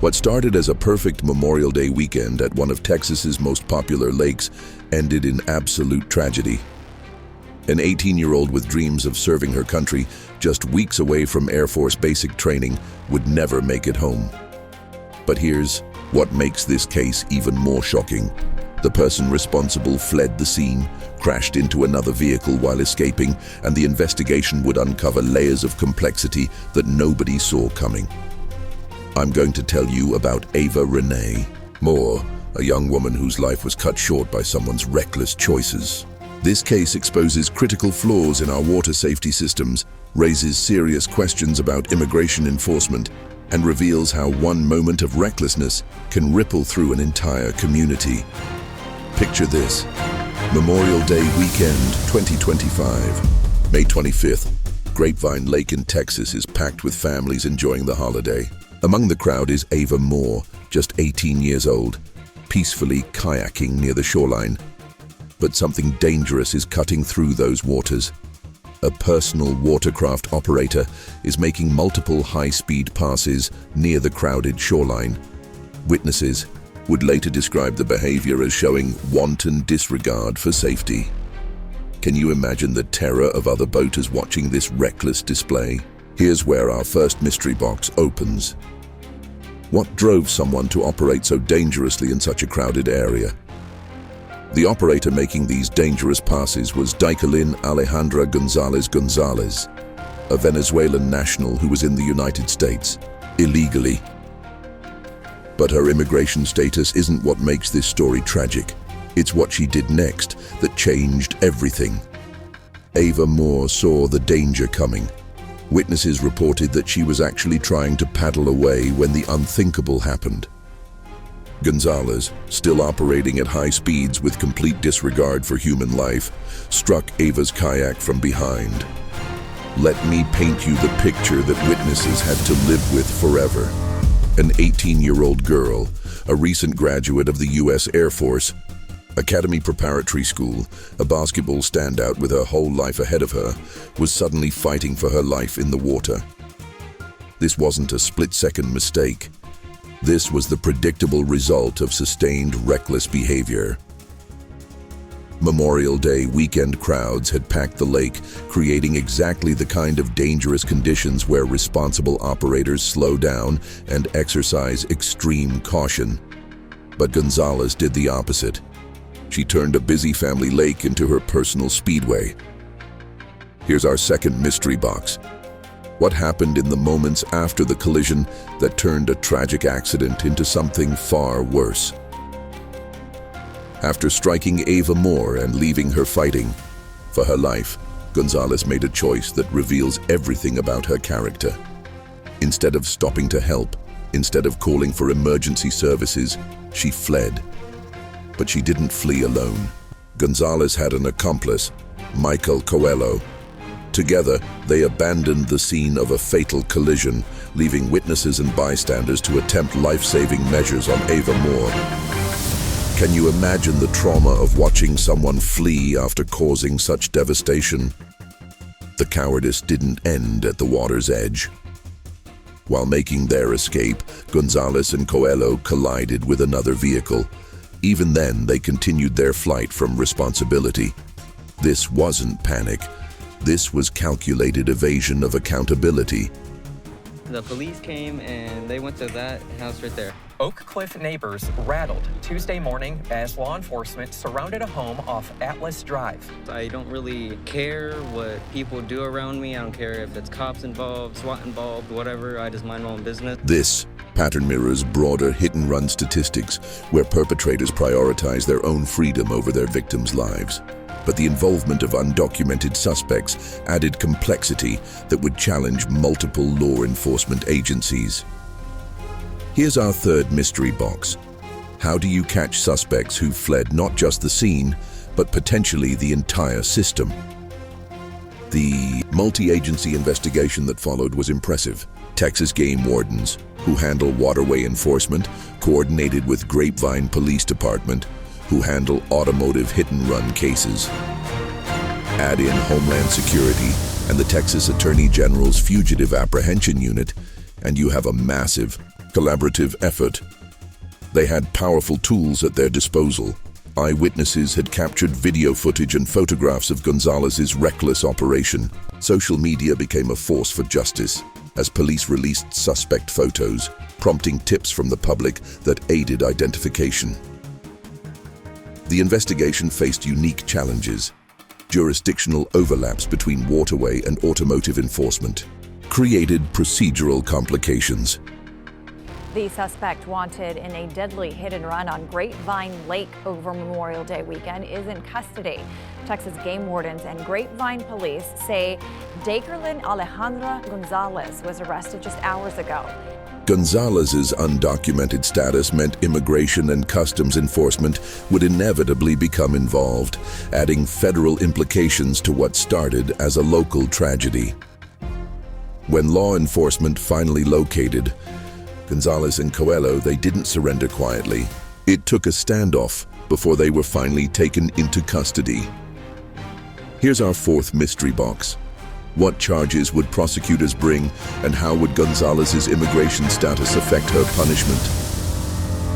What started as a perfect Memorial Day weekend at one of Texas's most popular lakes ended in absolute tragedy. An 18-year-old with dreams of serving her country, just weeks away from Air Force basic training, would never make it home. But here's what makes this case even more shocking. The person responsible fled the scene, crashed into another vehicle while escaping, and the investigation would uncover layers of complexity that nobody saw coming. I'm going to tell you about Ava Renee Moore, a young woman whose life was cut short by someone's reckless choices. This case exposes critical flaws in our water safety systems, raises serious questions about immigration enforcement, and reveals how one moment of recklessness can ripple through an entire community. Picture this: Memorial Day weekend 2025. May 25th, Grapevine Lake in Texas is packed with families enjoying the holiday. Among the crowd is Ava Moore, just 18 years old, peacefully kayaking near the shoreline. But something dangerous is cutting through those waters. A personal watercraft operator is making multiple high-speed passes near the crowded shoreline. Witnesses would later describe the behavior as showing wanton disregard for safety. Can you imagine the terror of other boaters watching this reckless display? Here's where our first mystery box opens. What drove someone to operate so dangerously in such a crowded area? The operator making these dangerous passes was Daikerlyn Alejandra Gonzalez, a Venezuelan national who was in the United States illegally. But her immigration status isn't what makes this story tragic. It's what she did next that changed everything. Ava Moore saw the danger coming. Witnesses reported that she was actually trying to paddle away when the unthinkable happened. Gonzalez, still operating at high speeds with complete disregard for human life, struck Ava's kayak from behind. Let me paint you the picture that witnesses had to live with forever. An 18-year-old girl, a recent graduate of the U.S. Air Force, Academy Preparatory School, a basketball standout with her whole life ahead of her, was suddenly fighting for her life in the water. This wasn't a split-second mistake. This was the predictable result of sustained reckless behavior. Memorial Day weekend crowds had packed the lake, creating exactly the kind of dangerous conditions where responsible operators slow down and exercise extreme caution. But Gonzalez did the opposite. She turned a busy family lake into her personal speedway. Here's our second mystery box. What happened in the moments after the collision that turned a tragic accident into something far worse? After striking Ava Moore and leaving her fighting for her life, Gonzalez made a choice that reveals everything about her character. Instead of stopping to help, instead of calling for emergency services, she fled. But she didn't flee alone. Gonzalez had an accomplice, Michael Coelho. Together, they abandoned the scene of a fatal collision, leaving witnesses and bystanders to attempt life-saving measures on Ava Moore. Can you imagine the trauma of watching someone flee after causing such devastation? The cowardice didn't end at the water's edge. While making their escape, Gonzalez and Coelho collided with another vehicle. Even then, they continued their flight from responsibility. This wasn't panic. This was calculated evasion of accountability. The police came and they went to that house right there. Oak Cliff neighbors rattled Tuesday morning as law enforcement surrounded a home off Atlas Drive. I don't really care what people do around me. I don't care if it's cops involved, SWAT involved, whatever. I just mind my own business. This pattern mirrors broader hit-and-run statistics where perpetrators prioritize their own freedom over their victims' lives. But the involvement of undocumented suspects added complexity that would challenge multiple law enforcement agencies. Here's our third mystery box. How do you catch suspects who fled not just the scene, but potentially the entire system? The multi-agency investigation that followed was impressive. Texas Game Wardens, who handle waterway enforcement, coordinated with Grapevine Police Department, who handle automotive hit-and-run cases. Add in Homeland Security and the Texas Attorney General's Fugitive Apprehension Unit, and you have a massive, collaborative effort. They had powerful tools at their disposal. Eyewitnesses had captured video footage and photographs of Gonzalez's reckless operation. Social media became a force for justice as police released suspect photos, prompting tips from the public that aided identification. The investigation faced unique challenges. Jurisdictional overlaps between waterway and automotive enforcement created procedural complications. The suspect wanted in a deadly hit-and-run on Grapevine Lake over Memorial Day weekend is in custody. Texas Game Wardens and Grapevine police say Daikerlyn Gonzalez was arrested just hours ago. Gonzalez's undocumented status meant immigration and customs enforcement would inevitably become involved, adding federal implications to what started as a local tragedy. When law enforcement finally located Gonzalez and Coelho, they didn't surrender quietly. It took a standoff before they were finally taken into custody. Here's our fourth mystery box. What charges would prosecutors bring, and how would Gonzalez's immigration status affect her punishment?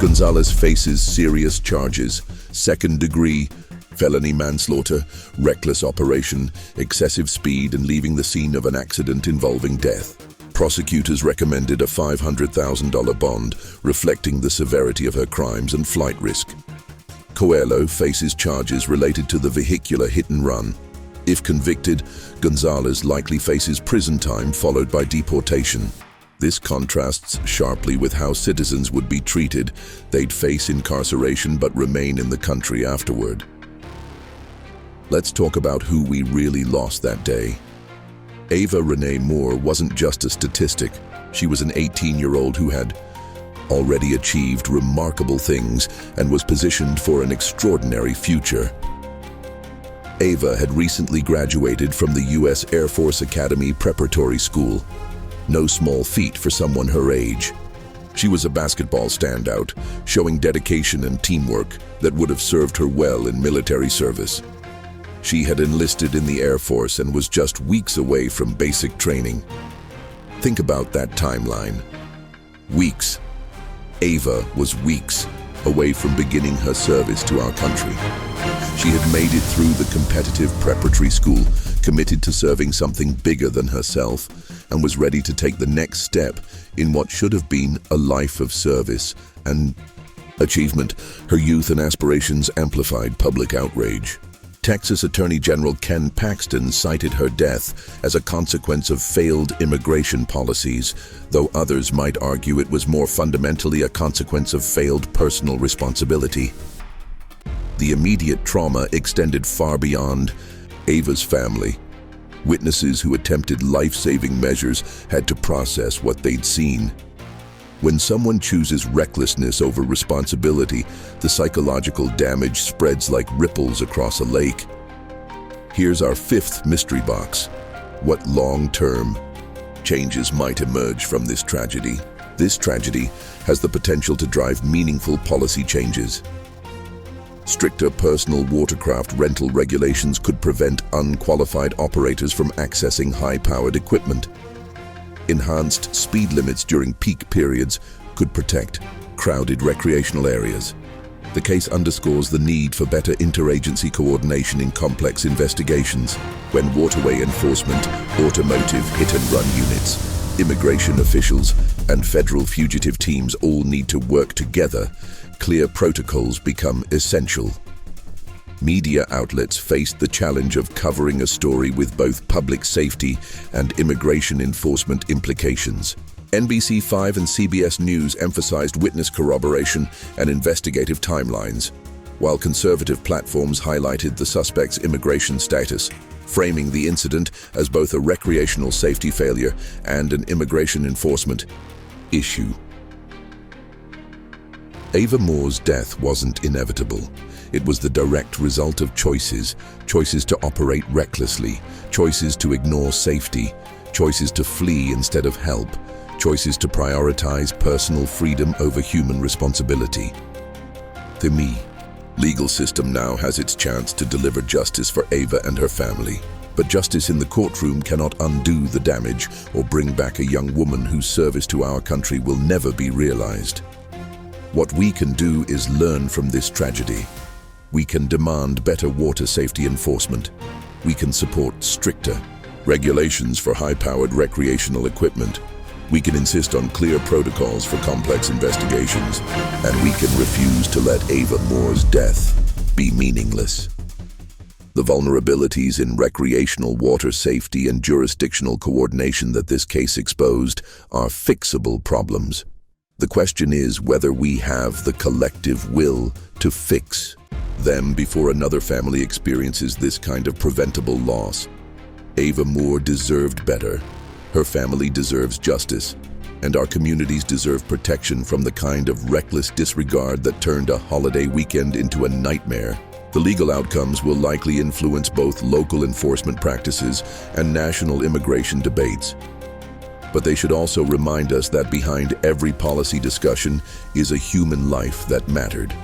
Gonzalez faces serious charges: second-degree felony manslaughter, reckless operation, excessive speed, and leaving the scene of an accident involving death. Prosecutors recommended a $500,000 bond, reflecting the severity of her crimes and flight risk. Coelho faces charges related to the vehicular hit-and-run. If convicted, Gonzalez likely faces prison time followed by deportation. This contrasts sharply with how citizens would be treated. They'd face incarceration but remain in the country afterward. Let's talk about who we really lost that day. Ava Renee Moore wasn't just a statistic. She was an 18-year-old who had already achieved remarkable things and was positioned for an extraordinary future. Ava had recently graduated from the U.S. Air Force Academy Preparatory School. No small feat for someone her age. She was a basketball standout, showing dedication and teamwork that would have served her well in military service. She had enlisted in the Air Force and was just weeks away from basic training. Think about that timeline. Weeks. Ava was weeks away from beginning her service to our country. She had made it through the competitive preparatory school, committed to serving something bigger than herself, and was ready to take the next step in what should have been a life of service and achievement. Her youth and aspirations amplified public outrage. Texas Attorney General Ken Paxton cited her death as a consequence of failed immigration policies, though others might argue it was more fundamentally a consequence of failed personal responsibility. The immediate trauma extended far beyond Ava's family. Witnesses who attempted life-saving measures had to process what they'd seen. When someone chooses recklessness over responsibility, the psychological damage spreads like ripples across a lake. Here's our fifth mystery box. What long-term changes might emerge from this tragedy? This tragedy has the potential to drive meaningful policy changes. Stricter personal watercraft rental regulations could prevent unqualified operators from accessing high-powered equipment. Enhanced speed limits during peak periods could protect crowded recreational areas. The case underscores the need for better interagency coordination in complex investigations. When waterway enforcement, automotive hit-and-run units, immigration officials, and federal fugitive teams all need to work together, clear protocols become essential. Media outlets faced the challenge of covering a story with both public safety and immigration enforcement implications. NBC5 and CBS News emphasized witness corroboration and investigative timelines, while conservative platforms highlighted the suspect's immigration status, framing the incident as both a recreational safety failure and an immigration enforcement issue. Ava Moore's death wasn't inevitable. It was the direct result of choices to operate recklessly, choices to ignore safety, choices to flee instead of help, choices to prioritize personal freedom over human responsibility. To me, legal system now has its chance to deliver justice for Ava and her family. But justice in the courtroom cannot undo the damage or bring back a young woman whose service to our country will never be realized. What we can do is learn from this tragedy. We can demand better water safety enforcement. We can support stricter regulations for high-powered recreational equipment. We can insist on clear protocols for complex investigations, and we can refuse to let Ava Moore's death be meaningless. The vulnerabilities in recreational water safety and jurisdictional coordination that this case exposed are fixable problems. The question is whether we have the collective will to fix them before another family experiences this kind of preventable loss. Ava Moore deserved better. Her family deserves justice, and our communities deserve protection from the kind of reckless disregard that turned a holiday weekend into a nightmare. The legal outcomes will likely influence both local enforcement practices and national immigration debates. But they should also remind us that behind every policy discussion is a human life that mattered.